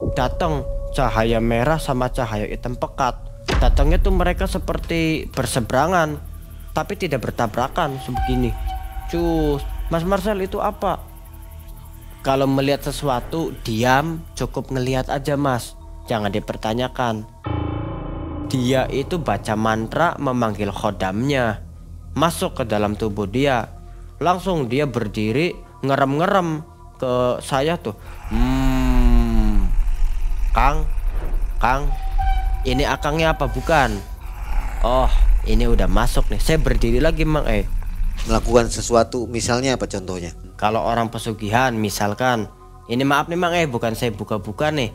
Datang cahaya merah sama cahaya hitam pekat. Datangnya tuh mereka seperti berseberangan, tapi tidak bertabrakan sebegini. Cus, Mas Marcel itu apa? Kalau melihat sesuatu, diam, cukup ngelihat aja mas. Jangan dipertanyakan. Dia itu baca mantra memanggil khodamnya. Masuk ke dalam tubuh dia. Langsung dia berdiri, ngerem-ngerem ke saya tuh. Kang, Kang, ini akangnya apa bukan? Oh, ini udah masuk nih. Saya berdiri lagi mang. Melakukan sesuatu, misalnya apa contohnya? Kalau orang pesugihan misalkan, ini maaf nih mang, bukan saya buka-buka nih.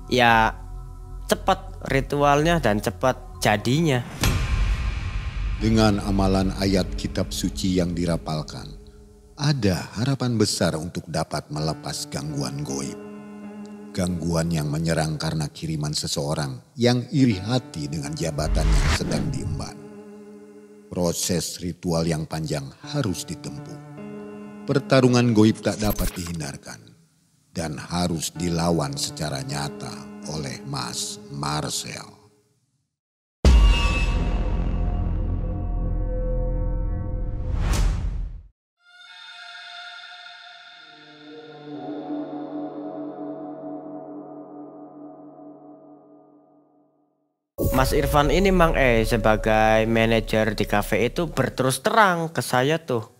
Ya cepat ritualnya dan cepat jadinya. Dengan amalan ayat kitab suci yang dirapalkan, ada harapan besar untuk dapat melepas gangguan goib. Gangguan yang menyerang karena kiriman seseorang yang iri hati dengan jabatan yang sedang diemban. Proses ritual yang panjang harus ditempuh. Pertarungan goib tak dapat dihindarkan dan harus dilawan secara nyata oleh Mas Marcel. Mas Irfan ini mang sebagai manajer di kafe itu berterus terang ke saya tuh.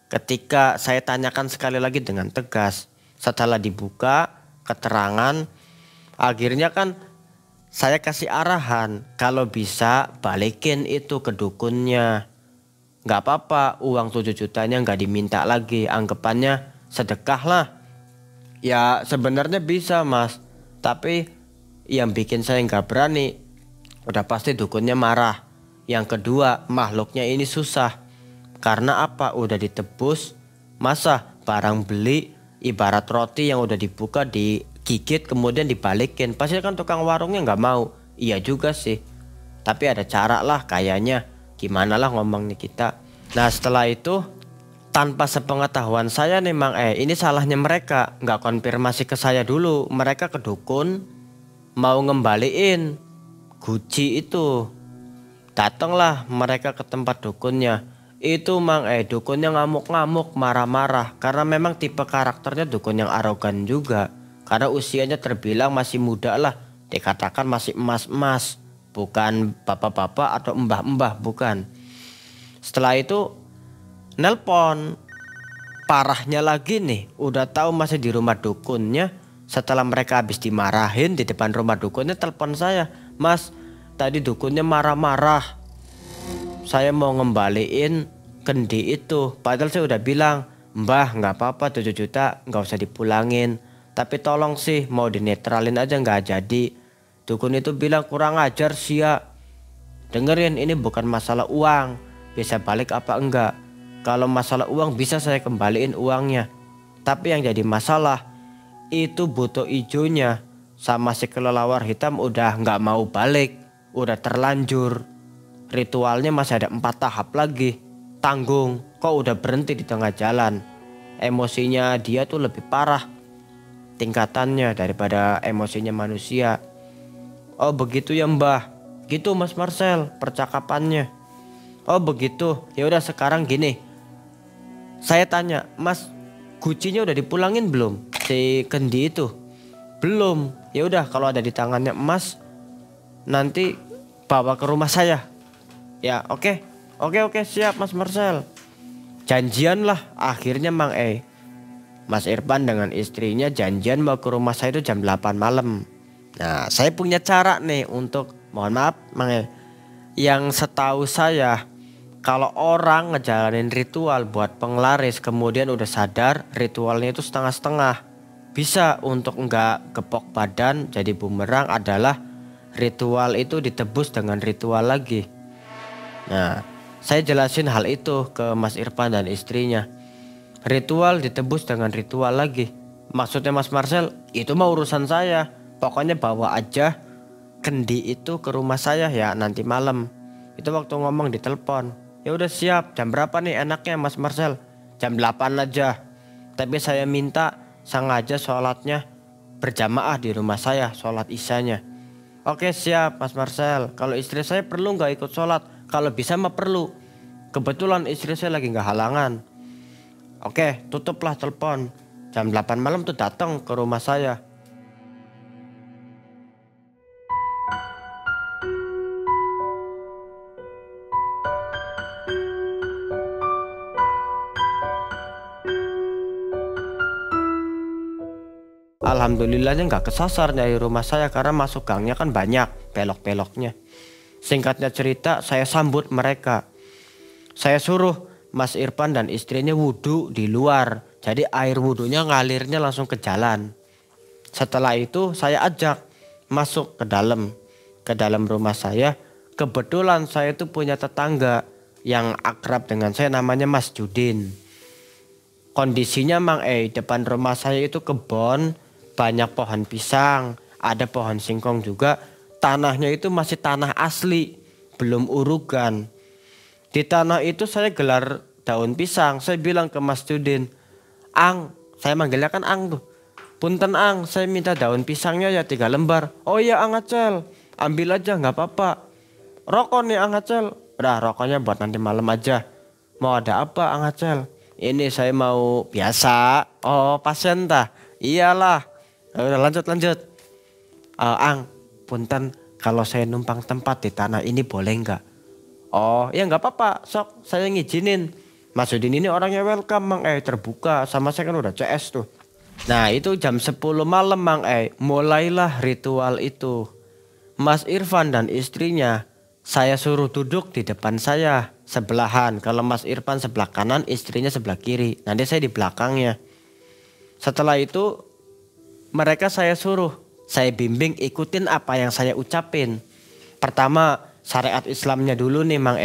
Ketika saya tanyakan sekali lagi dengan tegas, setelah dibuka keterangan, akhirnya kan saya kasih arahan kalau bisa balikin itu ke dukunnya. Nggak apa-apa, uang 7 jutanya nggak diminta lagi, anggapannya sedekah lah. Ya sebenarnya bisa mas, tapi yang bikin saya nggak berani, udah pasti dukunnya marah. Yang kedua, makhluknya ini susah. Karena apa? Udah ditebus. Masa barang beli ibarat roti yang udah dibuka digigit kemudian dibalikin. Pasti kan tukang warungnya nggak mau. Iya juga sih. Tapi ada cara lah kayaknya. Gimana lah ngomong nih kita. Nah setelah itu tanpa sepengetahuan saya nih mang ini salahnya mereka. Nggak konfirmasi ke saya dulu. Mereka ke dukun mau ngembaliin guci itu. Datanglah mereka ke tempat dukunnya. Itu mang dukunnya ngamuk-ngamuk, marah-marah. Karena memang tipe karakternya dukun yang arogan juga. Karena usianya terbilang masih muda lah. Dikatakan masih emas-emas. Bukan bapak-bapak atau mbah-mbah, bukan. Setelah itu nelpon. Parahnya lagi nih, udah tahu masih di rumah dukunnya. Setelah mereka habis dimarahin di depan rumah dukunnya, telepon saya. Mas, tadi dukunnya marah-marah. Saya mau ngembaliin kendi itu. Padahal saya udah bilang, Mbah nggak apa-apa 7 juta nggak usah dipulangin. Tapi tolong sih mau dinetralin aja nggak jadi. Dukun itu bilang kurang ajar sih ya. Dengerin, ini bukan masalah uang. Bisa balik apa enggak. Kalau masalah uang bisa saya kembaliin uangnya. Tapi yang jadi masalah itu butuh ijonya. Sama si kelelawar hitam udah nggak mau balik, udah terlanjur. Ritualnya masih ada 4 tahap lagi. Tanggung, kok udah berhenti di tengah jalan. Emosinya dia tuh lebih parah tingkatannya daripada emosinya manusia. Oh begitu ya mbah. Gitu Mas Marcel percakapannya. Oh begitu. Ya udah sekarang gini. Saya tanya, Mas, gucinya udah dipulangin belum? Si kendi itu. Belum. Ya udah kalau ada di tangannya emas nanti bawa ke rumah saya. Ya oke. Oke siap Mas Marcel. Janjian lah akhirnya Mang Mas Irfan dengan istrinya janjian mau ke rumah saya itu jam 8 malam. Nah saya punya cara nih untuk, mohon maaf Mang yang setahu saya kalau orang ngejalanin ritual buat penglaris kemudian udah sadar ritualnya itu setengah-setengah. Bisa untuk enggak gepok badan jadi bumerang adalah ritual itu ditebus dengan ritual lagi. Nah, saya jelasin hal itu ke Mas Irfan dan istrinya. Ritual ditebus dengan ritual lagi. Maksudnya Mas Marcel, itu mah urusan saya. Pokoknya bawa aja kendi itu ke rumah saya ya nanti malam. Itu waktu ngomong di telepon. Ya udah siap, jam berapa nih enaknya Mas Marcel? Jam 8 aja. Tapi saya minta sengaja sholatnya berjamaah di rumah saya sholat isyanya. Oke siap Mas Marcel, kalau istri saya perlu nggak ikut sholat? Kalau bisa mah perlu. Kebetulan istri saya lagi nggak halangan. Oke, tutuplah telepon. Jam 8 malam tuh datang ke rumah saya. Alhamdulillahnya nggak kesasar dari rumah saya karena masuk gangnya kan banyak belok-beloknya. Singkatnya cerita, saya sambut mereka. Saya suruh Mas Irfan dan istrinya wudhu di luar. Jadi air wudhunya ngalirnya langsung ke jalan. Setelah itu saya ajak masuk ke dalam rumah saya. Kebetulan saya tuh punya tetangga yang akrab dengan saya, namanya Mas Judin. Kondisinya depan rumah saya itu kebun, banyak pohon pisang, ada pohon singkong juga. Tanahnya itu masih tanah asli, belum urugan. Di tanah itu saya gelar daun pisang. Saya bilang ke Mas Judin, Ang, saya manggilnya kan Ang tuh. Punten Ang, saya minta daun pisangnya ya 3 lembar. Oh iya Ang Acel, ambil aja nggak apa-apa. Rokok nih Ang Acel. Udah, rokoknya buat nanti malam aja. Mau ada apa Ang Acel? Ini saya mau biasa. Oh pasien tah? Iyalah. Udah lanjut. Ang, punten kalau saya numpang tempat di tanah ini boleh nggak? Oh ya nggak apa-apa, sok saya ngizinin. Mas Udin ini orangnya welcome Mang terbuka, sama saya kan udah CS tuh. Nah itu jam 10 malam Mang mulailah ritual itu. Mas Irfan dan istrinya saya suruh duduk di depan saya sebelahan. Kalau Mas Irfan sebelah kanan, istrinya sebelah kiri. Nanti saya di belakangnya. Setelah itu mereka saya suruh, saya bimbing ikutin apa yang saya ucapin. Pertama syariat Islamnya dulu nih Mang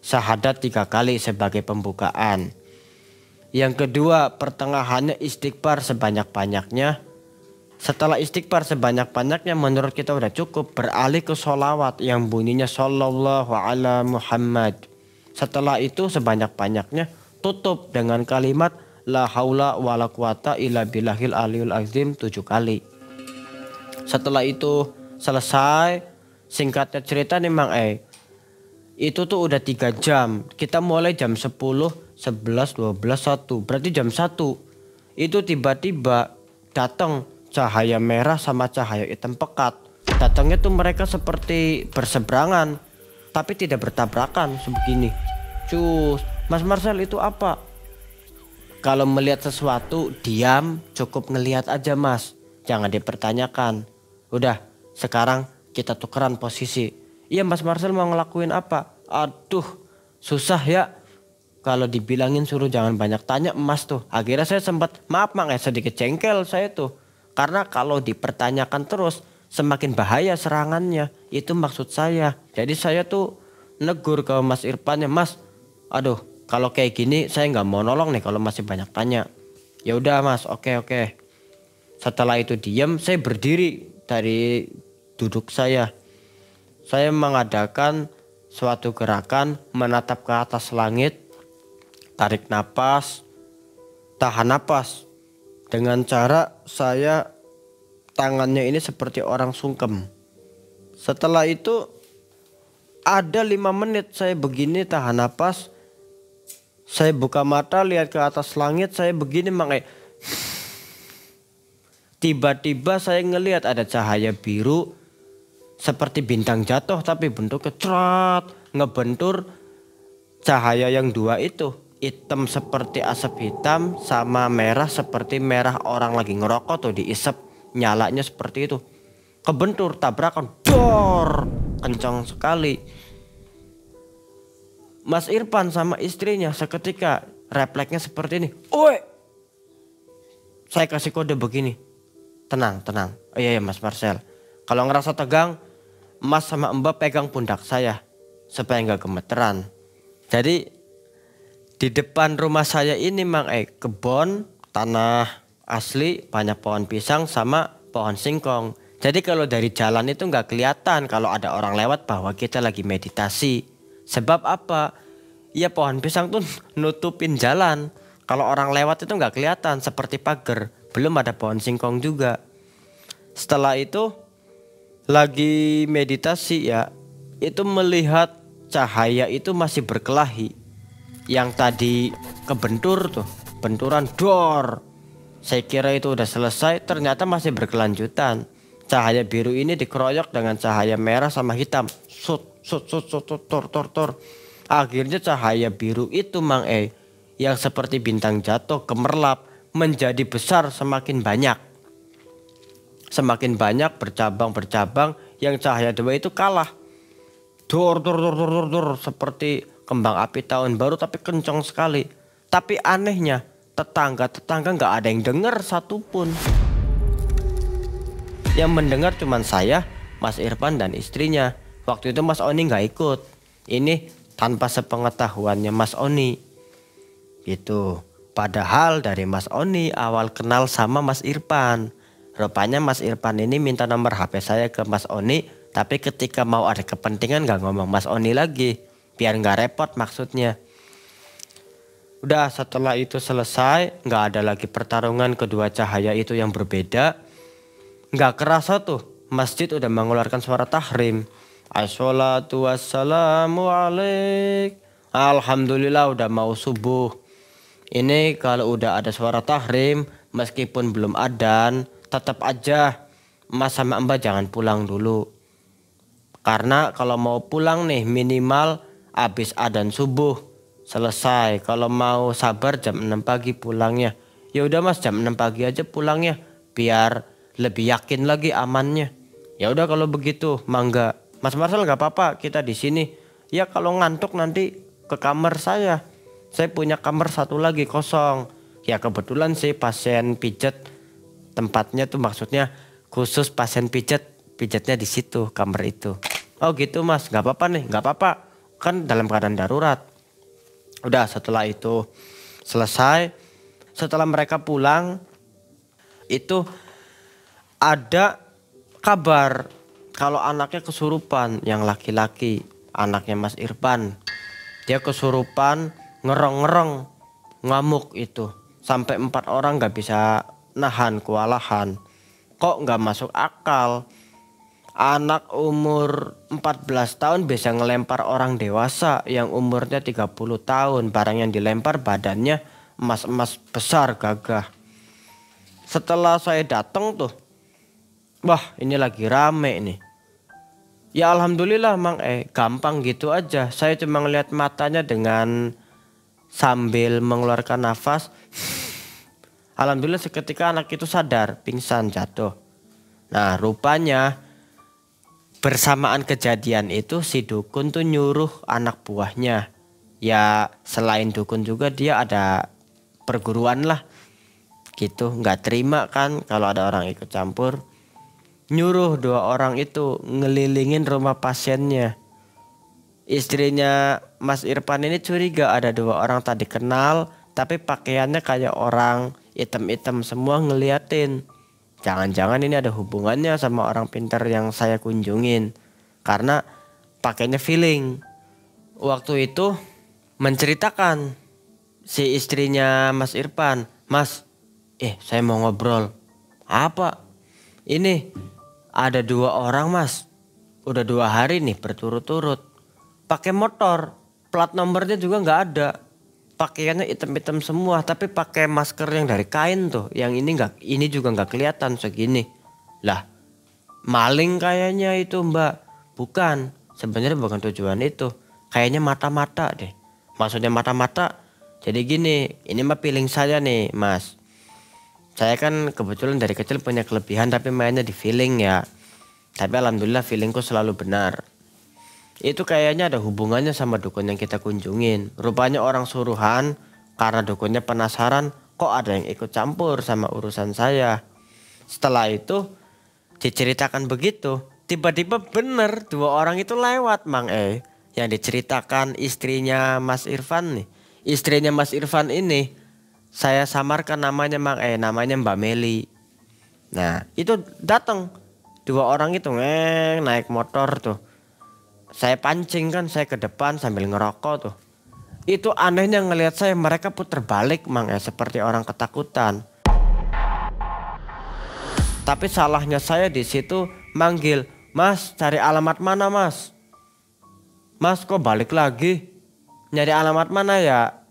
Syahadat 3 kali sebagai pembukaan. Yang kedua pertengahannya istighfar sebanyak-banyaknya. Setelah istighfar sebanyak-banyaknya menurut kita udah cukup, beralih ke sholawat yang bunyinya Sallallahu ala Muhammad. Setelah itu sebanyak-banyaknya tutup dengan kalimat La haula wala quwata illa billahil aliyul azim 7 kali. Setelah itu selesai, singkatnya cerita nih Mang itu tuh udah 3 jam. Kita mulai jam 10, 11, 12, 1. Berarti jam 1. Itu tiba-tiba datang cahaya merah sama cahaya hitam pekat. Datangnya tuh mereka seperti berseberangan, tapi tidak bertabrakan sebegini. Cus, Mas Marcel itu apa? Kalau melihat sesuatu diam, cukup ngelihat aja Mas. Jangan dipertanyakan. Udah, sekarang kita tukeran posisi. Iya Mas Marcel mau ngelakuin apa? Aduh susah ya. Kalau dibilangin suruh jangan banyak tanya Mas tuh. Akhirnya saya sempat maaf Mang sedikit jengkel saya tuh. Karena kalau dipertanyakan terus semakin bahaya serangannya. Itu maksud saya. Jadi saya tuh negur ke Mas Irfan ya, Mas. Aduh kalau kayak gini saya nggak mau nolong nih kalau masih banyak tanya. Ya udah Mas, oke. Setelah itu diam, saya berdiri dari duduk saya. Saya mengadakan suatu gerakan menatap ke atas langit, tarik napas, tahan napas. Dengan cara saya tangannya ini seperti orang sungkem. Setelah itu ada 5 menit saya begini tahan napas. Saya buka mata lihat ke atas langit, saya begini tiba-tiba saya ngelihat ada cahaya biru seperti bintang jatuh tapi bentuknya cerat, ngebentur cahaya yang 2 itu. Hitam seperti asap hitam sama merah seperti merah orang lagi ngerokok tuh diisep, nyalanya seperti itu. Kebentur, tabrakan, dor, kencang sekali. Mas Irfan sama istrinya seketika refleksnya seperti ini. Oi, saya kasih kode begini. Tenang. Oh iya Mas Marcel. Kalau ngerasa tegang, Mas sama Mbak pegang pundak saya supaya nggak gemeteran. Jadi di depan rumah saya ini kebun tanah asli, banyak pohon pisang sama pohon singkong. Jadi kalau dari jalan itu nggak kelihatan kalau ada orang lewat bahwa kita lagi meditasi. Sebab apa? Ya pohon pisang tuh nutupin jalan. Kalau orang lewat itu nggak kelihatan seperti pagar. Belum ada pohon singkong juga. Setelah itu lagi meditasi ya, itu melihat cahaya itu masih berkelahi. Yang tadi kebentur tuh, benturan dor. Saya kira itu udah selesai, ternyata masih berkelanjutan. Cahaya biru ini dikeroyok dengan cahaya merah sama hitam. Sut, sut, sut, sut, sut, tor, tor, tor. Akhirnya cahaya biru itu Mang yang seperti bintang jatuh gemerlap menjadi besar semakin banyak. Semakin banyak bercabang-bercabang, yang cahaya dua itu kalah. Dor, dor, dor, dor, dor, dor, seperti kembang api tahun baru tapi kencang sekali. Tapi anehnya tetangga-tetangga nggak ada yang dengar satupun. Yang mendengar cuman saya, Mas Irfan dan istrinya. Waktu itu Mas Oni nggak ikut. Ini tanpa sepengetahuannya Mas Oni. Gitu. Padahal dari Mas Oni awal kenal sama Mas Irfan. Rupanya Mas Irfan ini minta nomor HP saya ke Mas Oni. Tapi ketika mau ada kepentingan nggak ngomong Mas Oni lagi. Biar nggak repot maksudnya. Udah setelah itu selesai, nggak ada lagi pertarungan kedua cahaya itu yang berbeda. Nggak kerasa tuh masjid udah mengeluarkan suara tahrim. Assalatu wassalamu alaik. Alhamdulillah udah mau subuh. Ini kalau udah ada suara tahrim, meskipun belum adzan, tetap aja Mas sama Mbak jangan pulang dulu. Karena kalau mau pulang nih minimal habis adzan subuh selesai. Kalau mau sabar jam 6 pagi pulangnya. Ya udah Mas, jam 6 pagi aja pulangnya biar lebih yakin lagi amannya. Ya udah kalau begitu, mangga. Mas Marcel nggak apa-apa, kita di sini. Ya kalau ngantuk nanti ke kamar saya. Saya punya kamar satu lagi kosong. Ya kebetulan sih pasien pijat tempatnya tuh, maksudnya khusus pasien pijatnya di situ kamar itu. Oh gitu Mas, nggak apa-apa nih, nggak apa-apa. Kan dalam keadaan darurat. Udah setelah itu selesai, setelah mereka pulang itu ada kabar kalau anaknya kesurupan, yang laki-laki, anaknya Mas Irfan. Dia kesurupan, ngerong-ngerong, ngamuk itu. Sampai 4 orang gak bisa nahan, kewalahan. Kok gak masuk akal? Anak umur 14 tahun bisa ngelempar orang dewasa yang umurnya 30 tahun. Barang yang dilempar badannya emas-emas besar gagah. Setelah saya datang tuh, wah ini lagi rame nih. Ya alhamdulillah Mang gampang gitu aja. Saya cuma ngeliat matanya dengan sambil mengeluarkan nafas. Alhamdulillah seketika anak itu sadar, pingsan, jatuh. Nah rupanya bersamaan kejadian itu si dukun tuh nyuruh anak buahnya. Ya selain dukun juga dia ada perguruan lah gitu. Nggak terima kan kalau ada orang ikut campur. Nyuruh 2 orang itu ngelilingin rumah pasiennya. Istrinya Mas Irfan ini curiga ada 2 orang tadi kenal, tapi pakaiannya kayak orang hitam-hitam semua, ngeliatin. Jangan-jangan ini ada hubungannya sama orang pintar yang saya kunjungin. Karena pakainya feeling. Waktu itu menceritakan si istrinya Mas Irfan, Mas, saya mau ngobrol. Apa? Ini ada 2 orang Mas, udah 2 hari nih berturut-turut. Pakai motor, plat nomornya juga nggak ada. Pakaiannya hitam-hitam semua, tapi pakai masker yang dari kain tuh. Yang ini juga nggak kelihatan segini. Lah, maling kayaknya itu Mbak. Bukan, sebenarnya bukan tujuan itu. Kayaknya mata-mata deh. Maksudnya mata-mata. Jadi gini, ini mah feeling saya nih Mas. Saya kan kebetulan dari kecil punya kelebihan tapi mainnya di feeling ya. Tapi alhamdulillah feelingku selalu benar. Itu kayaknya ada hubungannya sama dukun yang kita kunjungin. Rupanya orang suruhan, karena dukunnya penasaran kok ada yang ikut campur sama urusan saya. Setelah itu diceritakan begitu, tiba-tiba bener 2 orang itu lewat Mang Yang diceritakan istrinya Mas Irfan nih. Istrinya Mas Irfan ini saya samarkan namanya Mang namanya Mbak Meli. Nah itu datang 2 orang itu naik motor tuh. Saya pancing kan, saya ke depan sambil ngerokok tuh. Itu anehnya ngelihat saya, mereka puter balik Mang seperti orang ketakutan. Tapi salahnya saya di situ manggil, "Mas, cari alamat mana, Mas? Mas, kok balik lagi? Nyari alamat mana ya?"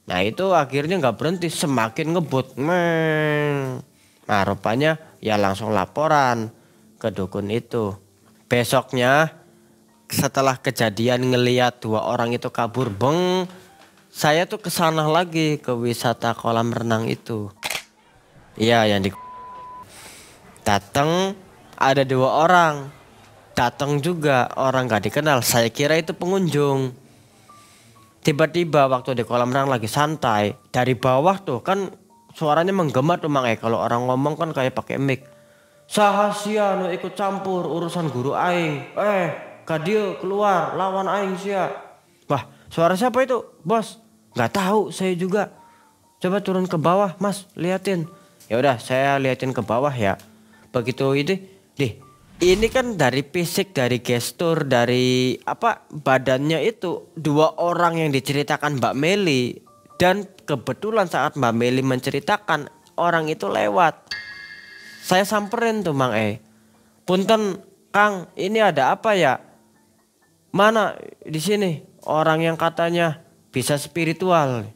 Nah itu akhirnya nggak berhenti, semakin ngebut. Nah rupanya ya langsung laporan ke dukun itu. Besoknya setelah kejadian ngeliat 2 orang itu kabur, saya tuh kesana lagi ke wisata kolam renang itu. Iya yang di datang, ada 2 orang. Datang juga orang gak dikenal, saya kira itu pengunjung. Tiba-tiba waktu di kolam renang lagi santai, dari bawah tuh kan suaranya menggema tuh Mang. Kalau orang ngomong kan kayak pakai mic. "Saha sia nu ikut campur urusan guru aing. Kadio keluar lawan aing sia." Wah, suara siapa itu, Bos? Nggak tahu, saya juga. Coba turun ke bawah, Mas, liatin. Ya udah, saya liatin ke bawah ya. Begitu ini kan dari fisik, dari gestur, dari badannya itu 2 orang yang diceritakan Mbak Meli. Dan kebetulan saat Mbak Meli menceritakan, orang itu lewat. Saya samperin tuh Mang. "Punten Kang, ini ada apa ya? Mana di sini orang yang katanya bisa spiritual?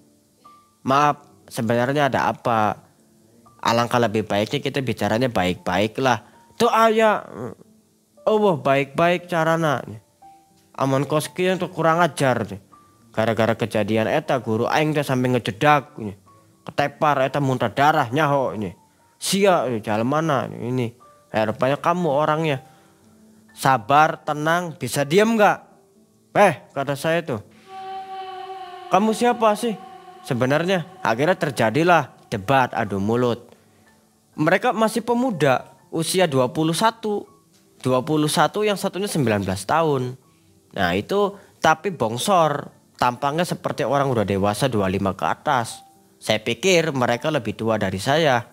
Maaf, sebenarnya ada apa? Alangkah lebih baiknya kita bicaranya baik-baik lah. Tuh ayah, oh baik-baik carana. Aman koski yang tuh kurang ajar. Gara-gara kejadian eta guru aing teh sampai ngejedak. Ketepar eta muntah darah nyaho. Sia jalan mana ini? Rupanya kamu orangnya. Sabar, tenang, bisa diam nggak? Kata saya tuh. Kamu siapa sih? Sebenarnya akhirnya terjadilah debat adu mulut. Mereka masih pemuda, usia 21. 21 yang satunya 19 tahun. Nah itu tapi bongsor. Tampangnya seperti orang udah dewasa 25 ke atas. Saya pikir mereka lebih tua dari saya.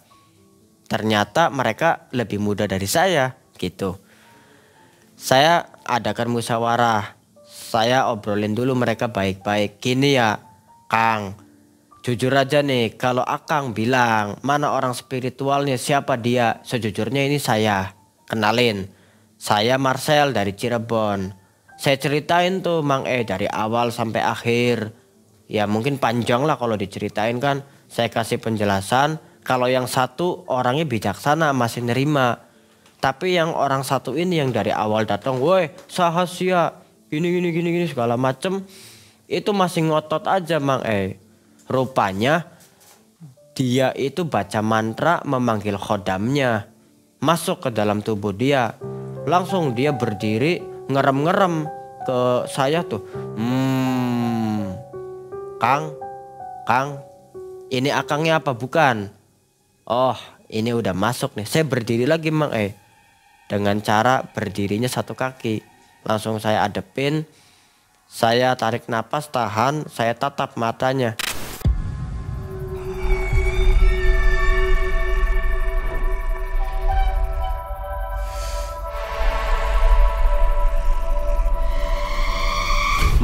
Ternyata mereka lebih muda dari saya gitu. Saya adakan musyawarah. Saya obrolin dulu mereka baik-baik. Gini ya Kang, jujur aja nih, kalau Akang bilang mana orang spiritualnya, siapa dia? Sejujurnya ini saya, kenalin. Saya Marcel dari Cirebon. Saya ceritain tuh Mang dari awal sampai akhir. Ya mungkin panjang lah kalau diceritain kan. Saya kasih penjelasan. Kalau yang satu orangnya bijaksana masih nerima. Tapi yang orang satu ini yang dari awal datang, "Woi sahasia gini segala macem." Itu masih ngotot aja Mang. Rupanya dia itu baca mantra memanggil khodamnya. Masuk ke dalam tubuh dia. Langsung dia berdiri ngerem-ngerem ke saya tuh. Kang, ini akangnya apa bukan? Oh ini udah masuk nih. Saya berdiri lagi Mang. Dengan cara berdirinya 1 kaki. Langsung saya adepin. Saya tarik napas, tahan, saya tatap matanya.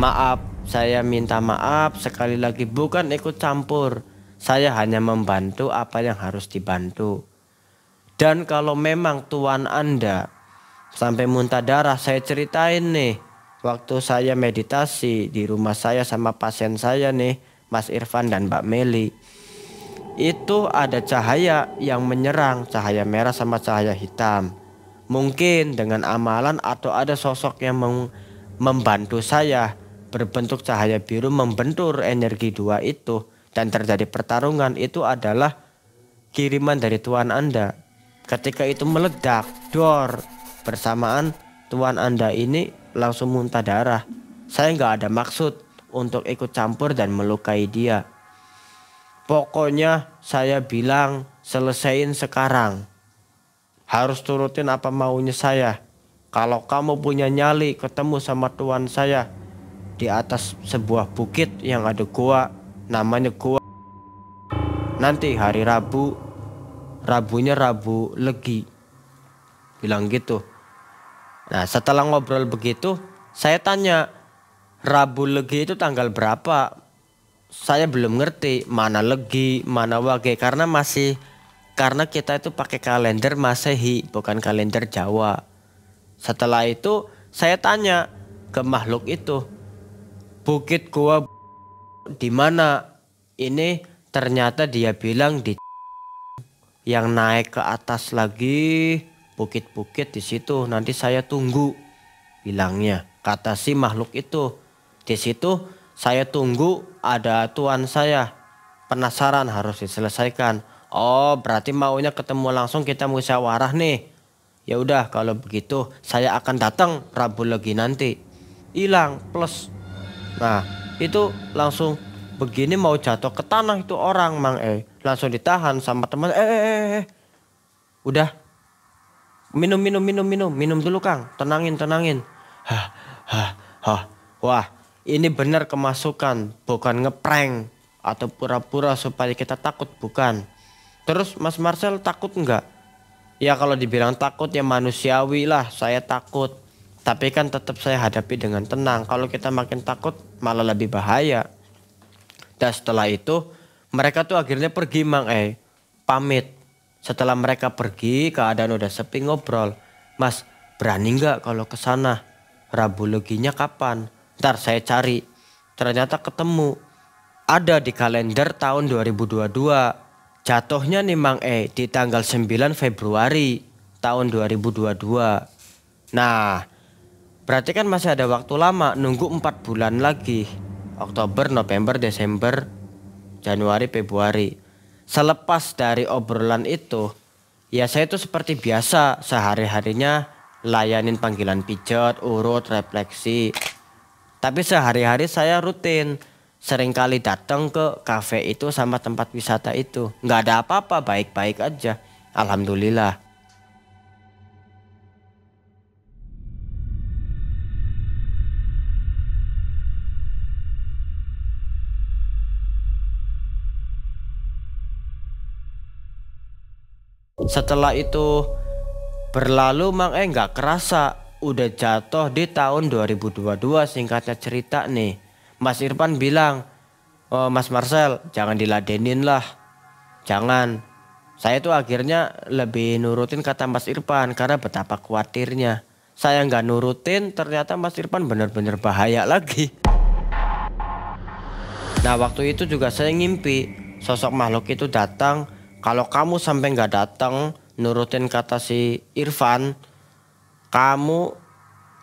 Maaf, saya minta maaf sekali lagi, bukan ikut campur. Saya hanya membantu apa yang harus dibantu. Dan kalau memang tuan Anda sampai muntah darah, saya ceritain nih. Waktu saya meditasi di rumah saya sama pasien saya nih, Mas Irfan dan Mbak Meli. Itu ada cahaya yang menyerang, cahaya merah sama cahaya hitam. Mungkin dengan amalan atau ada sosok yang membantu saya berbentuk cahaya biru membentur energi 2 itu. Dan terjadi pertarungan, itu adalah kiriman dari Tuhan Anda. Ketika itu meledak, dor, bersamaan Tuhan Anda ini langsung muntah darah. Saya nggak ada maksud untuk ikut campur dan melukai dia. Pokoknya saya bilang selesain sekarang. Harus turutin apa maunya saya. Kalau kamu punya nyali ketemu sama Tuhan saya di atas sebuah bukit yang ada gua, namanya gua. Nanti hari Rabunya Rabu Legi. Bilang gitu. Nah setelah ngobrol begitu, saya tanya, Rabu Legi itu tanggal berapa? Saya belum ngerti mana Legi, mana Wage, karena masih karena kita itu pakai kalender Masehi, bukan kalender Jawa. Setelah itu saya tanya ke makhluk itu, bukit gua di mana? Ini ternyata dia bilang di yang naik ke atas lagi, bukit-bukit di situ. Nanti saya tunggu, bilangnya, kata si makhluk itu. Di situ saya tunggu, ada tuan saya. Penasaran, harus diselesaikan. Oh, berarti maunya ketemu langsung, kita musyawarah nih. Ya udah, kalau begitu saya akan datang Rabu Legi nanti. Hilang plus. Nah, itu langsung begini mau jatuh ke tanah itu orang, Mang langsung ditahan sama teman. Udah. Minum dulu, Kang. Tenangin. Wah, ini benar kemasukan, bukan ngeprank atau pura-pura supaya kita takut, bukan. Terus Mas Marcel takut enggak? Ya kalau dibilang takut ya manusiawi lah, saya takut. Tapi kan tetap saya hadapi dengan tenang. Kalau kita makin takut malah lebih bahaya. Dan setelah itu mereka tuh akhirnya pergi, Mang pamit. Setelah mereka pergi, keadaan udah sepi, ngobrol. Mas, berani nggak kalau ke sana? Rabu Leginya kapan? Ntar saya cari. Ternyata ketemu. Ada di kalender tahun 2022. Jatuhnya nih Mang di tanggal 9 Februari tahun 2022. Nah, berarti kan masih ada waktu lama, nunggu 4 bulan lagi. Oktober, November, Desember, Januari, Februari. Selepas dari obrolan itu, ya saya itu seperti biasa sehari-harinya layanin panggilan pijat, urut, refleksi. Tapi sehari-hari saya rutin seringkali datang ke kafe itu sama tempat wisata itu. Nggak ada apa-apa, baik-baik aja. Alhamdulillah. Setelah itu berlalu, Mang nggak kerasa udah jatuh di tahun 2022. Singkatnya cerita nih, Mas Irfan bilang, oh, Mas Marcel jangan diladenin lah, jangan. Saya tuh akhirnya lebih nurutin kata Mas Irfan karena betapa khawatirnya. Saya nggak nurutin, ternyata Mas Irfan bener-bener bahaya lagi. Nah waktu itu juga saya ngimpi sosok makhluk itu datang. Kalau kamu sampai nggak datang nurutin kata si Irfan, kamu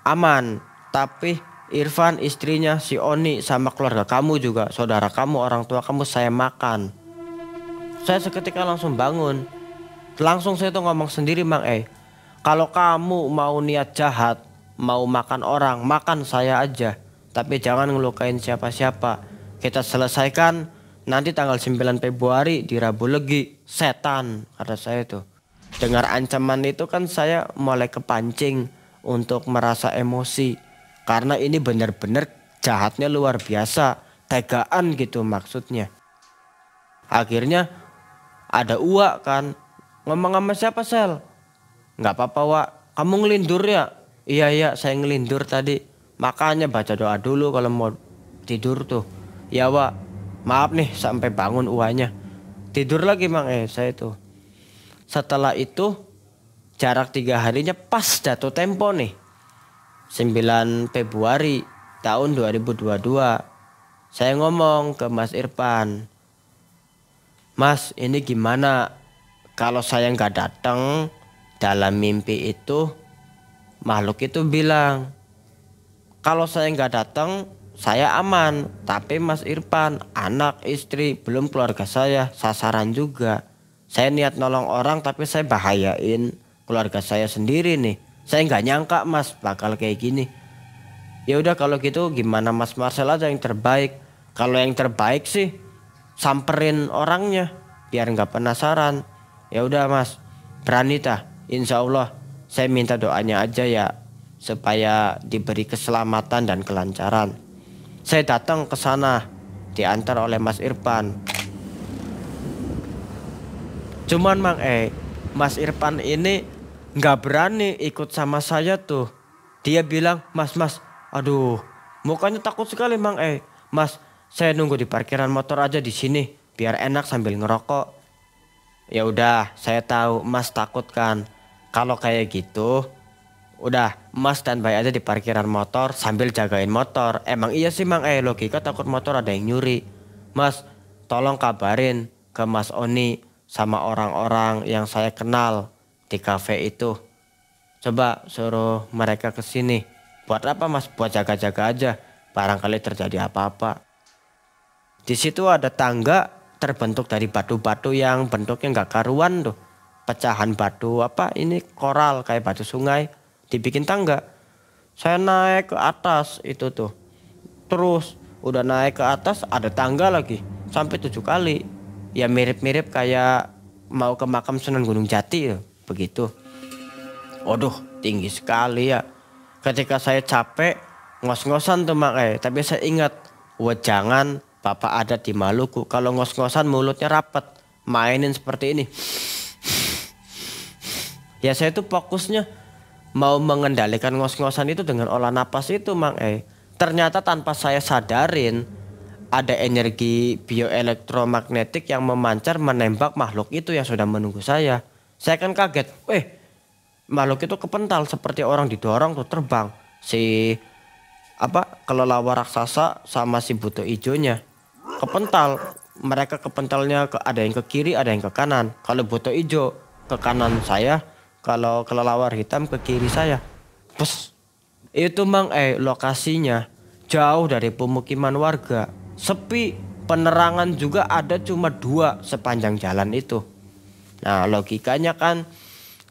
aman. Tapi Irfan, istrinya, si Oni, sama keluarga kamu juga, saudara kamu, orang tua kamu saya makan. Saya seketika langsung bangun. Langsung saya tuh ngomong sendiri, Mang kalau kamu mau niat jahat, mau makan orang, makan saya aja. Tapi jangan ngelukain siapa-siapa. Kita selesaikan nanti tanggal 9 Februari di Rabu Legi. Setan, kata saya tuh. Dengar ancaman itu kan saya mulai kepancing untuk merasa emosi. Karena ini benar-benar jahatnya luar biasa, tegaan gitu maksudnya. Akhirnya ada Uwa kan, ngomong sama siapa Sel? Nggak apa-apa Wak, kamu ngelindur ya? Iya saya ngelindur tadi, makanya baca doa dulu kalau mau tidur tuh. Ya Wak, maaf nih sampai bangun Uwanya. Tidur lagi Mang saya tuh. Setelah itu jarak 3 harinya pas jatuh tempo nih, 9 Februari tahun 2022. Saya ngomong ke Mas Irfan, Mas ini gimana kalau saya nggak datang? Dalam mimpi itu makhluk itu bilang, kalau saya nggak datang saya aman, tapi Mas Irfan, anak, istri, belum keluarga saya sasaran juga. Saya niat nolong orang tapi saya bahayain keluarga saya sendiri nih. Saya nggak nyangka Mas bakal kayak gini. Ya udah kalau gitu gimana Mas Marcel aja yang terbaik. Kalau yang terbaik sih samperin orangnya biar nggak penasaran. Ya udah Mas, berani tah. Insya Allah saya minta doanya aja ya supaya diberi keselamatan dan kelancaran. Saya datang ke sana diantar oleh Mas Irfan. Cuman Mang Mas Irfan ini nggak berani ikut sama saya tuh. Dia bilang, Mas, aduh, mukanya takut sekali Mang Mas, saya nunggu di parkiran motor aja di sini biar enak sambil ngerokok. Ya udah, saya tahu Mas takut kan. Kalau kayak gitu, udah Mas standby aja di parkiran motor sambil jagain motor. Emang iya sih Mang logika takut motor ada yang nyuri. Mas, tolong kabarin ke Mas Oni sama orang-orang yang saya kenal di kafe itu. Coba suruh mereka ke sini. Buat apa Mas? Buat jaga-jaga aja. Barangkali terjadi apa-apa. Di situ ada tangga terbentuk dari batu-batu yang bentuknya nggak karuan tuh. Pecahan batu apa ini koral kayak batu sungai dibikin tangga. Saya naik ke atas itu tuh. Terus udah naik ke atas ada tangga lagi sampai 7 kali. Ya mirip-mirip kayak mau ke makam Sunan Gunung Jati begitu. Waduh, tinggi sekali ya. Ketika saya capek ngos-ngosan tuh Mak tapi saya ingat, wah jangan Bapak ada di Maluku, kalau ngos-ngosan mulutnya rapet, mainin seperti ini. Ya saya tuh fokusnya mau mengendalikan ngos-ngosan itu dengan olah napas itu Mang Ternyata tanpa saya sadarin ada energi bioelektromagnetik yang memancar menembak makhluk itu yang sudah menunggu saya. Saya kan kaget, makhluk itu kepental seperti orang didorong tuh terbang. Si kelelawar raksasa sama si buto ijonya kepental. Mereka kepentalnya ada yang ke kiri, ada yang ke kanan. Kalau buto ijo ke kanan saya, kalau kelelawar hitam ke kiri saya. Pus. Itu Mang lokasinya jauh dari pemukiman warga. Sepi, penerangan juga ada cuma 2 sepanjang jalan itu. Nah, logikanya kan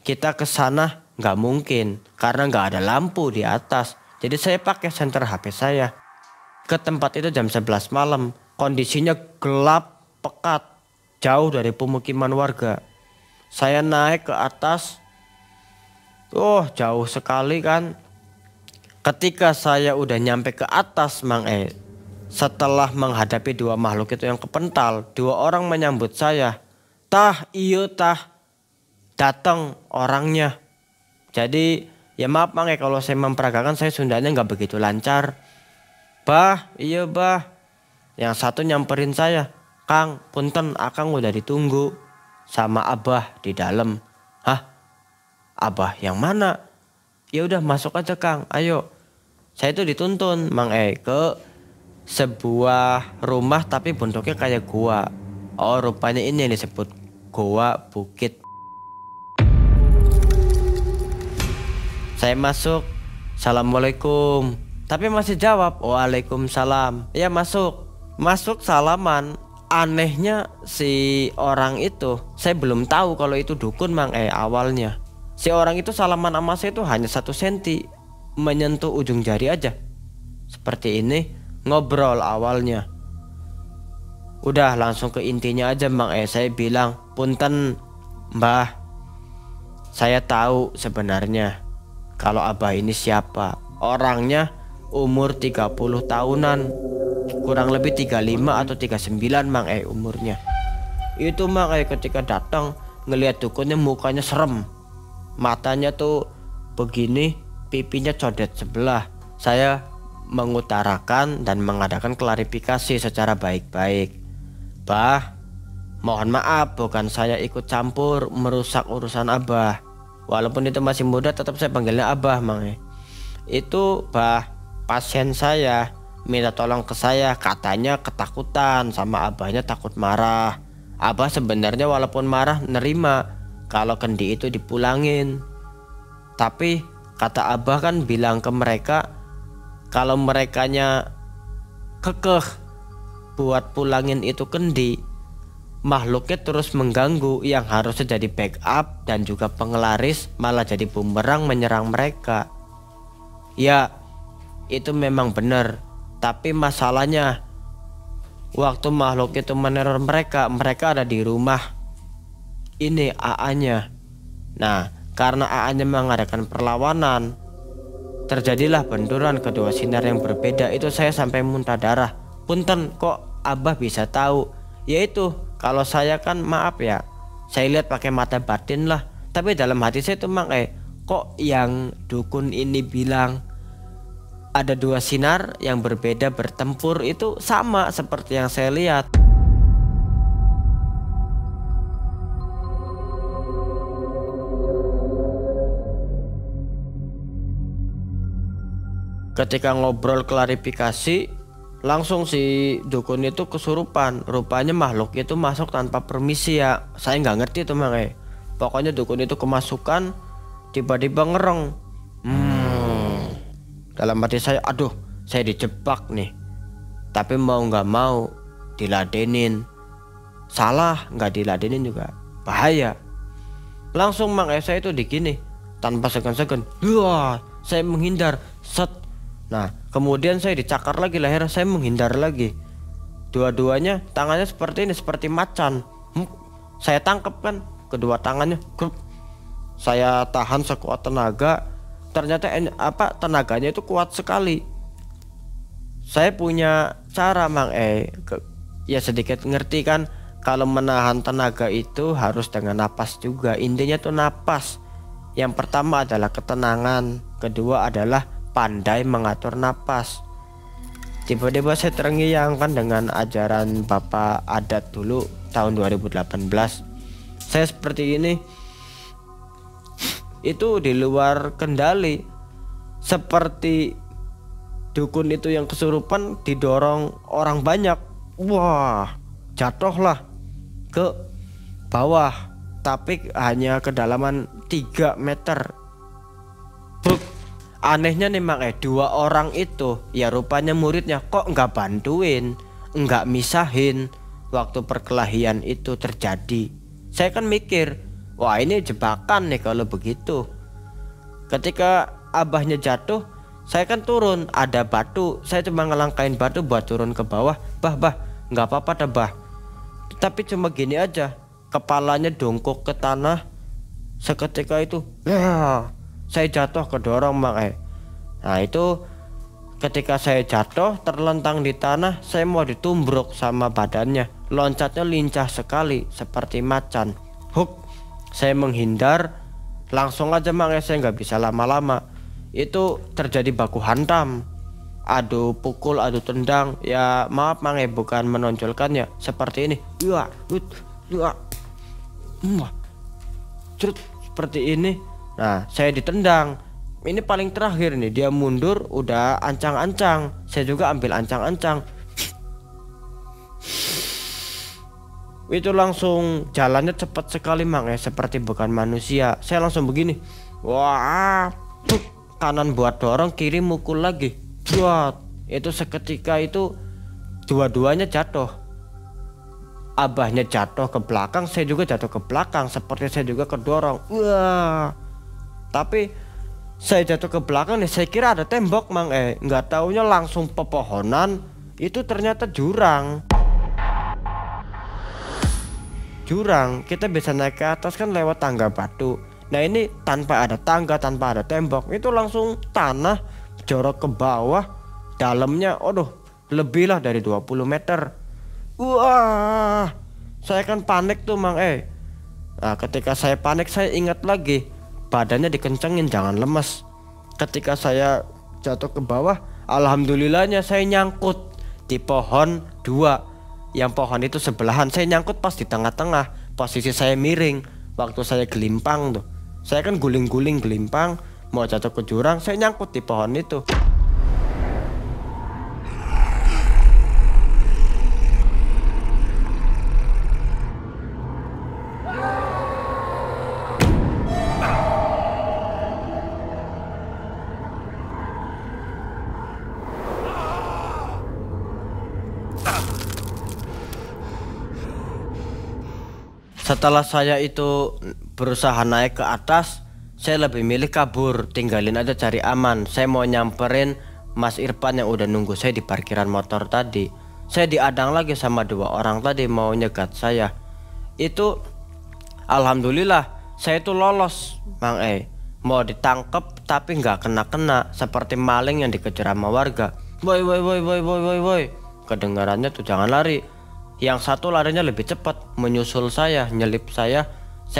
kita ke sana nggak mungkin karena nggak ada lampu di atas. Jadi saya pakai senter HP saya. Ke tempat itu jam 11 malam. Kondisinya gelap, pekat, jauh dari pemukiman warga. Saya naik ke atas. Jauh sekali kan. Ketika saya udah nyampe ke atas Mang setelah menghadapi 2 makhluk itu yang kepental, 2 orang menyambut saya. Tah, iyo tah. Datang orangnya. Jadi ya maaf Mang kalau saya memperagakan, saya Sundanya nggak begitu lancar. Bah, iya bah. Yang satu nyamperin saya, Kang, punten akang udah ditunggu sama Abah di dalam. Hah? Abah yang mana? Ya udah masuk aja Kang, ayo. Saya itu dituntun Mang ke sebuah rumah tapi bentuknya kayak gua. Oh rupanya ini yang disebut Goa Bukit. Saya masuk, Assalamualaikum. Tapi masih jawab, Waalaikumsalam. Ya masuk salaman. Anehnya si orang itu, saya belum tahu kalau itu dukun Mang awalnya. Si orang itu salaman sama saya itu hanya 1 senti, menyentuh ujung jari aja. Seperti ini, ngobrol awalnya. Udah langsung ke intinya aja Mang saya bilang, punten Mbah, saya tahu sebenarnya kalau Abah ini siapa. Orangnya umur 30 tahunan, kurang lebih 35 atau 39 Mang umurnya. Itu Mang ketika datang ngelihat dukunnya mukanya serem. Matanya tuh begini, pipinya codet sebelah. Saya mengutarakan dan mengadakan klarifikasi secara baik-baik. Bah, mohon maaf bukan saya ikut campur merusak urusan Abah. Walaupun itu masih muda tetap saya panggilnya Abah Mang Itu bah, pasien saya minta tolong ke saya, katanya ketakutan sama Abahnya, takut marah. Abah sebenarnya walaupun marah nerima kalau kendi itu dipulangin. Tapi kata Abah kan bilang ke mereka kalau merekanya kekeh buat pulangin itu kendi, makhluknya terus mengganggu yang harusnya jadi backup dan juga pengelaris malah jadi bumerang menyerang mereka. Ya itu memang benar, tapi masalahnya waktu makhluk itu meneror mereka ada di rumah ini AA-nya. Nah karena AA-nya mengadakan perlawanan, terjadilah benturan kedua sinar yang berbeda. Itu saya sampai muntah darah. Punten kok Abah bisa tahu? Yaitu kalau saya kan maaf ya, saya lihat pakai mata batin lah. Tapi dalam hati saya tuh Mang kok yang dukun ini bilang ada 2 sinar yang berbeda bertempur itu sama seperti yang saya lihat. Ketika ngobrol klarifikasi, langsung si dukun itu kesurupan. Rupanya makhluk itu masuk tanpa permisi ya. Saya nggak ngerti tuh Mang. Pokoknya dukun itu kemasukan, tiba-tiba ngereng. Dalam hati saya, aduh, saya dijebak nih. Tapi mau nggak mau diladenin. Salah nggak diladenin juga bahaya. Langsung Mang saya itu digini, tanpa segan-segan. Wah, saya menghindar. Set. Nah, kemudian saya dicakar lagi leher, saya menghindar lagi. Dua-duanya tangannya seperti ini, seperti macan. Saya tangkap kan kedua tangannya. Saya tahan sekuat tenaga. Ternyata tenaganya itu kuat sekali. Saya punya cara Mang ya sedikit ngerti kan, kalau menahan tenaga itu harus dengan napas juga. Intinya tuh napas. Yang pertama adalah ketenangan, kedua adalah pandai mengatur napas. Tiba-tiba saya terngiang-kan dengan ajaran bapak adat dulu tahun 2018. Saya seperti ini, itu di luar kendali. Seperti dukun itu yang kesurupan didorong orang banyak. Wah, jatuhlah ke bawah, tapi hanya kedalaman 3 meter. Anehnya nih Mang dua orang itu ya rupanya muridnya kok nggak bantuin, nggak misahin waktu perkelahian itu terjadi. Saya kan mikir, wah ini jebakan nih kalau begitu. Ketika abahnya jatuh, saya kan turun, ada batu, saya cuma ngelangkain batu buat turun ke bawah. Bah nggak apa-apa dah bah, tapi cuma gini aja, kepalanya dongkok ke tanah. Seketika itu ya, saya jatuh kedorong Mang Nah itu ketika saya jatuh terlentang di tanah, saya mau ditumbruk sama badannya. Loncatnya lincah sekali seperti macan. Saya menghindar, langsung aja Mang saya nggak bisa lama-lama. Itu terjadi baku hantam, adu pukul, adu tendang. Ya maaf Mang bukan menonjolkan ya, seperti ini. Seperti ini. Nah saya ditendang. Ini paling terakhir nih, dia mundur udah ancang-ancang. Saya juga ambil ancang-ancang. Itu langsung jalannya cepat sekali Mang seperti bukan manusia. Saya langsung begini. Wah, kanan buat dorong, kiri mukul lagi. Buat. Itu seketika itu dua-duanya jatuh. Abahnya jatuh ke belakang, saya juga jatuh ke belakang, seperti saya juga kedorong. Wah. Tapi saya jatuh ke belakang nih, saya kira ada tembok Mang nggak taunya langsung pepohonan. Itu ternyata jurang. Kita bisa naik ke atas kan lewat tangga batu. Nah ini tanpa ada tangga, tanpa ada tembok, itu langsung tanah jorok ke bawah. Dalamnya lebih lah dari 20 meter. Wah, saya kan panik tuh Mang Nah ketika saya panik, saya ingat lagi, badannya dikencengin, jangan lemes. Ketika saya jatuh ke bawah, alhamdulillahnya saya nyangkut di pohon 2. Yang pohon itu sebelahan, saya nyangkut pas di tengah-tengah. Posisi saya miring waktu saya gelimpang tuh. Saya kan guling-guling gelimpang, mau jatuh ke jurang, saya nyangkut di pohon itu. Setelah saya itu berusaha naik ke atas, saya lebih milih kabur, tinggalin aja cari aman. Saya mau nyamperin Mas Irfan yang udah nunggu saya di parkiran motor tadi. Saya diadang lagi sama 2 orang tadi mau nyegat saya. Itu alhamdulillah saya itu lolos Mang mau ditangkep tapi nggak kena-kena, seperti maling yang dikejar sama warga. Woi, kedengarannya tuh jangan lari. Yang satu larinya lebih cepat, menyusul saya, nyelip saya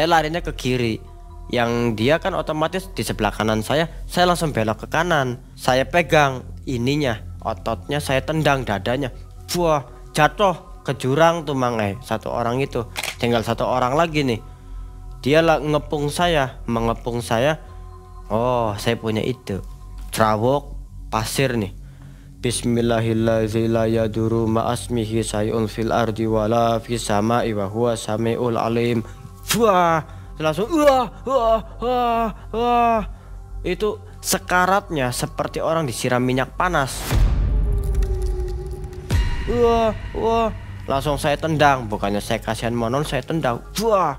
larinya ke kiri. Yang dia kan otomatis di sebelah kanan saya langsung belok ke kanan. Saya pegang ininya, ototnya saya tendang dadanya. Wah, jatuh ke jurang tuh Mang satu orang itu. Tinggal 1 orang lagi nih. Dia mengepung saya. Oh, saya punya ide. Cerawok pasir nih. Bismillahirrahmanirrahim la yaduru ma'asmihi sayun fil ardi wala fis sama'i wa huwa samiul alim. Wah, langsung wah. Itu sekaratnya seperti orang disiram minyak panas. Wah. Langsung saya tendang, bukannya saya kasihan monon, saya tendang. Wah.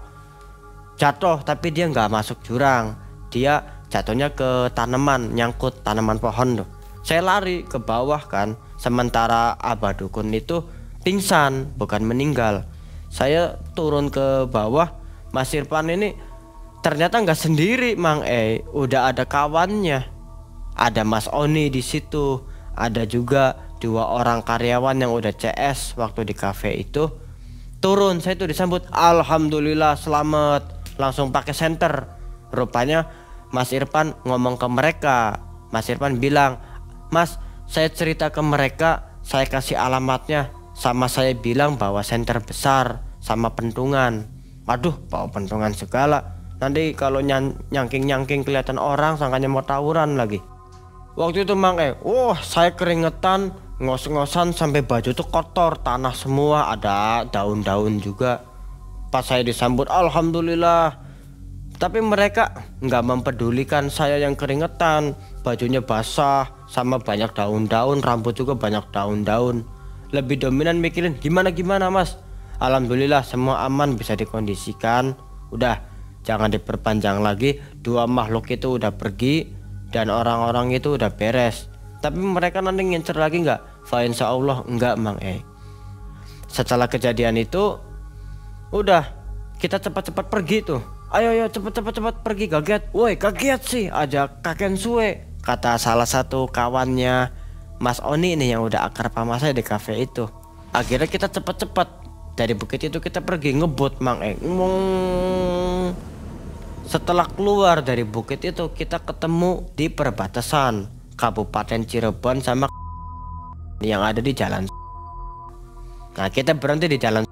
Jatuh, tapi dia nggak masuk jurang. Dia jatuhnya ke tanaman, nyangkut tanaman pohon tuh. Saya lari ke bawah kan, sementara abah dukun itu pingsan, bukan meninggal. Saya turun ke bawah, Mas Irfan ini ternyata nggak sendiri, Mang udah ada kawannya. Ada Mas Oni di situ, ada juga 2 orang karyawan yang udah CS waktu di cafe itu. Turun, saya tuh disambut, alhamdulillah selamat, langsung pakai senter. Rupanya Mas Irfan ngomong ke mereka. Mas Irfan bilang, Mas, saya cerita ke mereka, saya kasih alamatnya, sama saya bilang bawa senter besar sama pentungan. Aduh, bawa pentungan segala. Nanti kalau nyangking kelihatan orang, sangkanya mau tawuran lagi. Waktu itu Mang saya keringetan, ngos-ngosan sampai baju tuh kotor, tanah semua, ada daun-daun juga. Pas saya disambut, alhamdulillah. Tapi mereka nggak mempedulikan saya yang keringetan, bajunya basah, sama banyak daun-daun, rambut juga banyak daun-daun. Lebih dominan mikirin gimana Mas. Alhamdulillah semua aman, bisa dikondisikan. Udah, jangan diperpanjang lagi. 2 makhluk itu udah pergi dan orang-orang itu udah beres. Tapi mereka nanti ngincer lagi nggak? Fa insya Allah enggak, Mang Setelah kejadian itu, udah kita cepat-cepat pergi tuh. Ayo cepet pergi, kaget. Woi, kaget sih, aja kakek suwe, kata salah satu kawannya Mas Oni nih yang udah akar sama saya di cafe itu. Akhirnya kita cepet-cepet dari bukit itu kita pergi ngebut, Mang Setelah keluar dari bukit itu kita ketemu di perbatasan Kabupaten Cirebon sama yang ada di jalan. Nah, kita berhenti di jalan.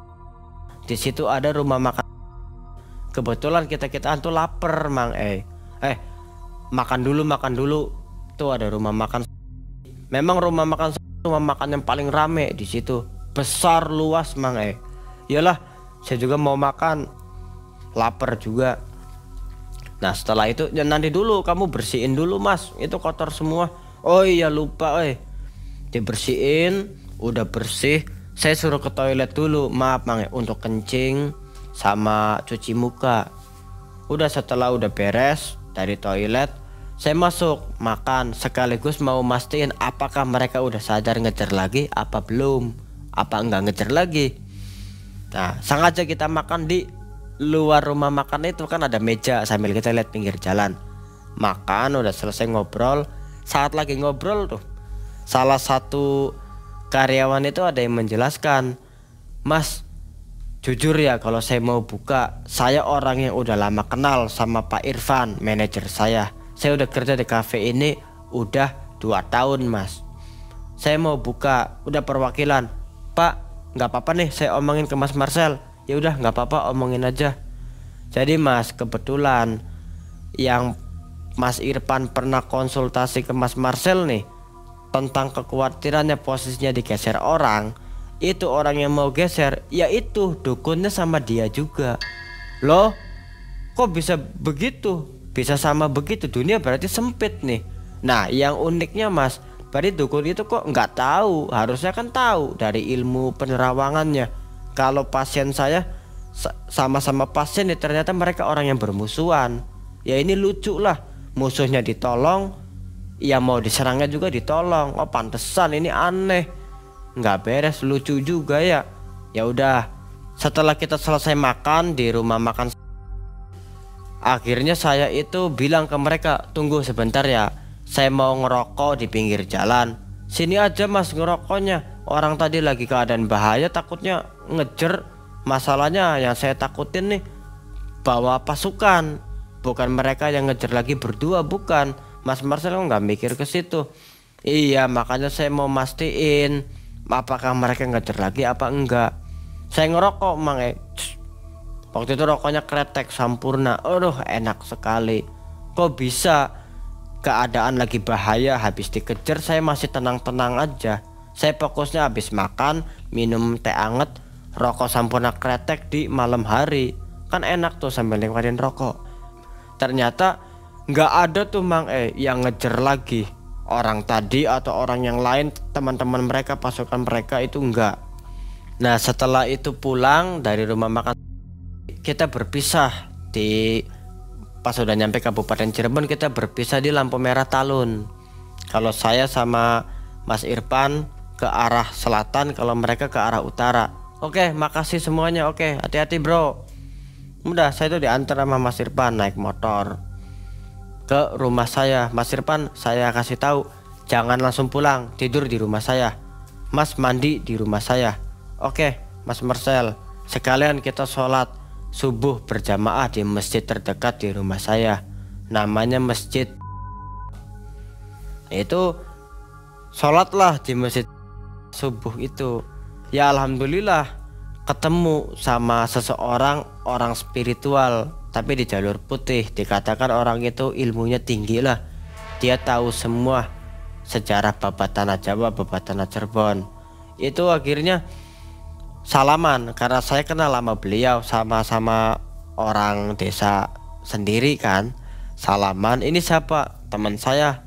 Di situ ada rumah makan. Kebetulan kita tuh lapar, Mang makan dulu. Tuh ada rumah makan. Memang rumah makan yang paling rame di situ. Besar, luas, Mang Yalah, saya juga mau makan. Lapar juga. Nah, setelah itu ya nanti dulu kamu bersihin dulu, Mas. Itu kotor semua. Oh iya, lupa dibersihin. Udah bersih, saya suruh ke toilet dulu. Maaf, Mang untuk kencing sama cuci muka. Udah, setelah udah beres dari toilet, saya masuk makan sekaligus mau mastiin apakah mereka udah sadar ngejar lagi apa belum, apa enggak ngejar lagi. Nah, sengaja kita makan di luar rumah makan itu kan ada meja sambil kita lihat pinggir jalan. Makan udah selesai ngobrol. Saat lagi ngobrol tuh, salah satu karyawan itu ada yang menjelaskan, Mas, jujur ya kalau saya mau buka, saya orang yang udah lama kenal sama Pak Irfan, manajer saya. Saya udah kerja di cafe ini udah 2 tahun, Mas. Saya mau buka, udah perwakilan. Pak, nggak apa-apa nih saya omongin ke Mas Marcel. Ya udah, nggak apa-apa, omongin aja. Jadi Mas, kebetulan yang Mas Irfan pernah konsultasi ke Mas Marcel nih tentang kekhawatirannya posisinya digeser orang. Itu orang yang mau geser, yaitu dukunnya sama dia juga. Loh, kok bisa begitu? Bisa sama begitu, dunia berarti sempit nih. Nah, yang uniknya Mas, berarti dukun itu kok nggak tahu. Harusnya kan tahu dari ilmu penerawangannya. Kalau pasien saya sama-sama pasien ya, ternyata mereka orang yang bermusuhan. Ya ini lucu lah, musuhnya ditolong, ya mau diserangnya juga ditolong. Oh pantesan, ini aneh, nggak beres, lucu juga ya. Ya udah, setelah kita selesai makan di rumah makan, akhirnya saya itu bilang ke mereka, tunggu sebentar ya, saya mau ngerokok di pinggir jalan. Sini aja Mas ngerokoknya, orang tadi lagi keadaan bahaya, takutnya ngejer. Masalahnya yang saya takutin nih bawa pasukan, bukan mereka yang ngejar lagi berdua, bukan. Mas Marcel nggak mikir ke situ. Iya, makanya saya mau mastiin apakah mereka ngejar lagi apa enggak. Saya ngerokok, Mang Waktu itu rokoknya kretek Sampurna. Aduh, enak sekali. Kok bisa keadaan lagi bahaya, habis dikejar, saya masih tenang-tenang aja. Saya fokusnya habis makan, minum teh anget, rokok sampurna kretek di malam hari. Kan enak tuh sambil nikmatin rokok. Ternyata nggak ada tuh Mang yang ngejar lagi. Orang tadi atau orang yang lain, teman-teman mereka, pasukan mereka itu enggak. Nah setelah itu pulang dari rumah makan, kita berpisah pas udah nyampe Kabupaten Cirebon, kita berpisah di lampu merah Talun. Kalau saya sama Mas Irfan ke arah selatan, kalau mereka ke arah utara. Oke, makasih semuanya. Oke, hati-hati bro. Udah, saya tuh diantar sama Mas Irfan naik motor ke rumah saya. Mas Irfan saya kasih tahu, jangan langsung pulang, tidur di rumah saya. Mas mandi di rumah saya. Oke, Mas Marcel, sekalian kita sholat subuh berjamaah di masjid terdekat di rumah saya. Namanya Masjid. Itu sholatlah di masjid subuh itu. Ya alhamdulillah ketemu sama seseorang, orang spiritual, tapi di jalur putih. Dikatakan orang itu ilmunya tinggi lah. Dia tahu semua sejarah babat tanah Jawa, babat tanah Cirebon. Itu akhirnya salaman, karena saya kenal sama beliau, sama-sama orang desa sendiri kan. Salaman, ini siapa? Teman saya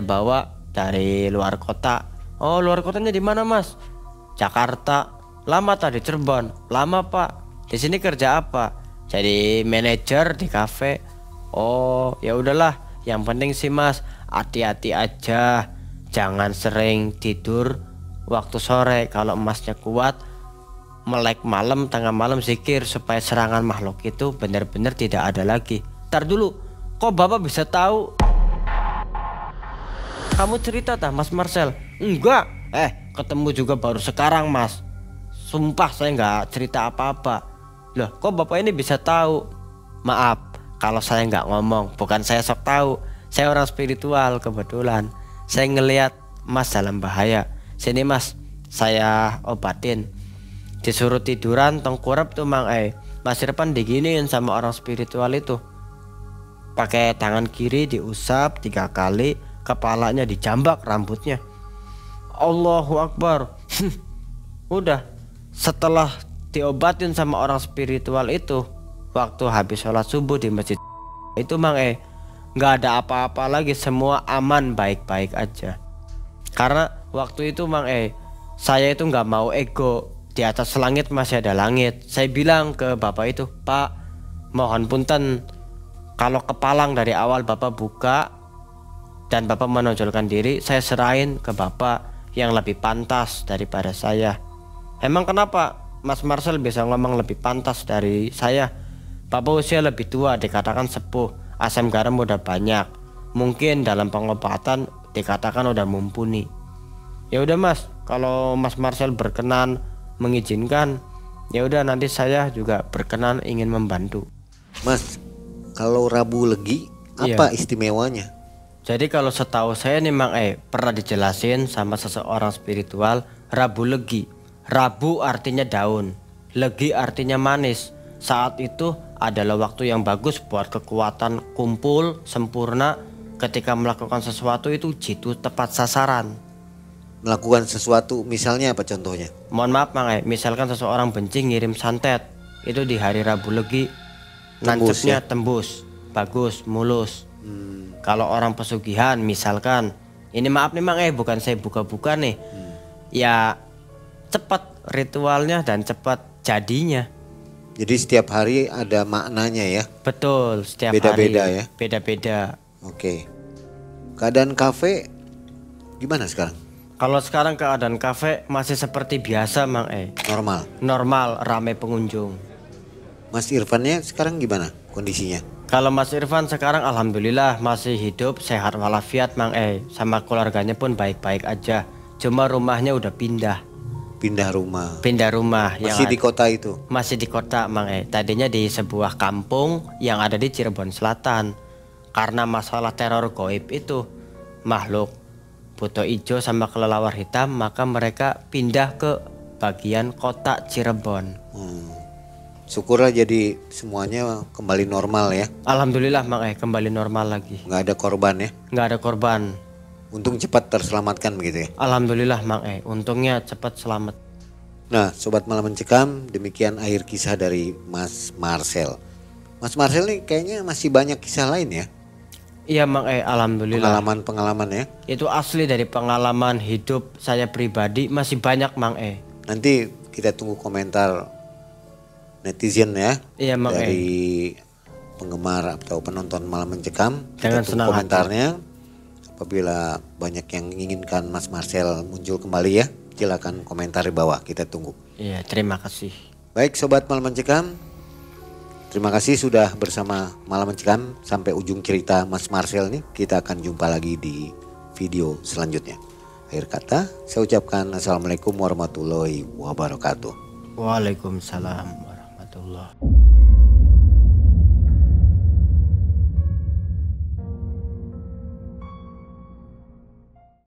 bawa dari luar kota. Oh luar kotanya di mana Mas? Jakarta. Lama tadi Cirebon. Lama Pak. Di sini kerja apa? Jadi manajer di kafe. Oh ya udahlah, yang penting sih Mas hati-hati aja, jangan sering tidur waktu sore. Kalau Masnya kuat, melek malam, tengah malam zikir supaya serangan makhluk itu benar-benar tidak ada lagi. Ntar dulu, kok Bapak bisa tahu? Kamu cerita tah Mas Marcel? Enggak. Ketemu juga baru sekarang Mas. Sumpah saya nggak cerita apa-apa. Loh kok Bapak ini bisa tahu? Maaf kalau saya nggak ngomong, bukan saya sok tahu. Saya orang spiritual kebetulan. Saya ngelihat Mas dalam bahaya. Sini Mas, saya obatin. Disuruh tiduran tengkurap tuh Mang Mas Irfan diginiin sama orang spiritual itu. Pakai tangan kiri diusap 3 kali, kepalanya dijambak rambutnya. Allahu Akbar. Udah, setelah diobatin sama orang spiritual itu, waktu habis sholat subuh di masjid itu Mang nggak ada apa-apa lagi, semua aman, baik-baik aja. Karena waktu itu Mang saya itu nggak mau ego. Di atas langit masih ada langit. Saya bilang ke Bapak itu, Pak, mohon punten, kalau kepalang dari awal Bapak buka dan Bapak menonjolkan diri, saya serahin ke Bapak yang lebih pantas daripada saya. Emang kenapa Mas Marcel bisa ngomong lebih pantas dari saya? Bapak usia lebih tua, dikatakan sepuh, asam garam udah banyak, mungkin dalam pengobatan dikatakan udah mumpuni. Ya udah Mas, kalau Mas Marcel berkenan mengizinkan, ya udah nanti saya juga berkenan ingin membantu. Mas, kalau Rabu Legi apa istimewanya? Jadi kalau setahu saya nih Mang pernah dijelasin sama seseorang spiritual, Rabu Legi. Rabu artinya daun, legi artinya manis. Saat itu adalah waktu yang bagus buat kekuatan kumpul sempurna. Ketika melakukan sesuatu itu jitu tepat sasaran. Melakukan sesuatu misalnya apa contohnya? Mohon maaf Mang misalkan seseorang benci ngirim santet, itu di hari Rabu Legi nancepnya tembus, bagus, mulus. Kalau orang pesugihan misalkan, ini maaf nih Mang bukan saya buka-buka nih, ya cepat ritualnya dan cepat jadinya. Jadi setiap hari ada maknanya ya? Betul, setiap beda-beda hari ya? beda-beda. Oke. Keadaan kafe gimana sekarang? Kalau sekarang keadaan kafe masih seperti biasa Mang Normal? Normal, ramai pengunjung. Mas Irfannya sekarang gimana kondisinya? Kalau Mas Irfan sekarang alhamdulillah masih hidup, sehat walafiat Mang sama keluarganya pun baik-baik aja. Cuma rumahnya udah pindah. Pindah rumah? Pindah rumah. Masih di kota itu? Masih di kota Mang Tadinya di sebuah kampung yang ada di Cirebon Selatan. Karena masalah teror gaib itu, makhluk buto ijo sama kelelawar hitam, maka mereka pindah ke bagian kota Cirebon. Syukurlah jadi semuanya kembali normal ya. Alhamdulillah Mang kembali normal lagi. Nggak ada korban ya. Nggak ada korban. Untung cepat terselamatkan begitu ya. Alhamdulillah Mang untungnya cepat selamat. Nah Sobat Malam Mencekam, demikian akhir kisah dari Mas Marcel. Mas Marcel nih kayaknya masih banyak kisah lain ya. Iya Mang alhamdulillah. Pengalaman-pengalaman ya. Itu asli dari pengalaman hidup saya pribadi, masih banyak Mang Nanti kita tunggu komentar netizen ya. Iya Mang dari penggemar atau penonton Malam Mencekam. Dengan Kita tunggu senang komentarnya. Apabila banyak yang menginginkan Mas Marcel muncul kembali ya, silakan komentar di bawah, kita tunggu. Iya, terima kasih. Baik Sobat Malam Mencekam, terima kasih sudah bersama Malam Mencekam sampai ujung cerita Mas Marcel nih. Kita akan jumpa lagi di video selanjutnya. Akhir kata, saya ucapkan Assalamualaikum warahmatullahi wabarakatuh. Waalaikumsalam warahmatullahi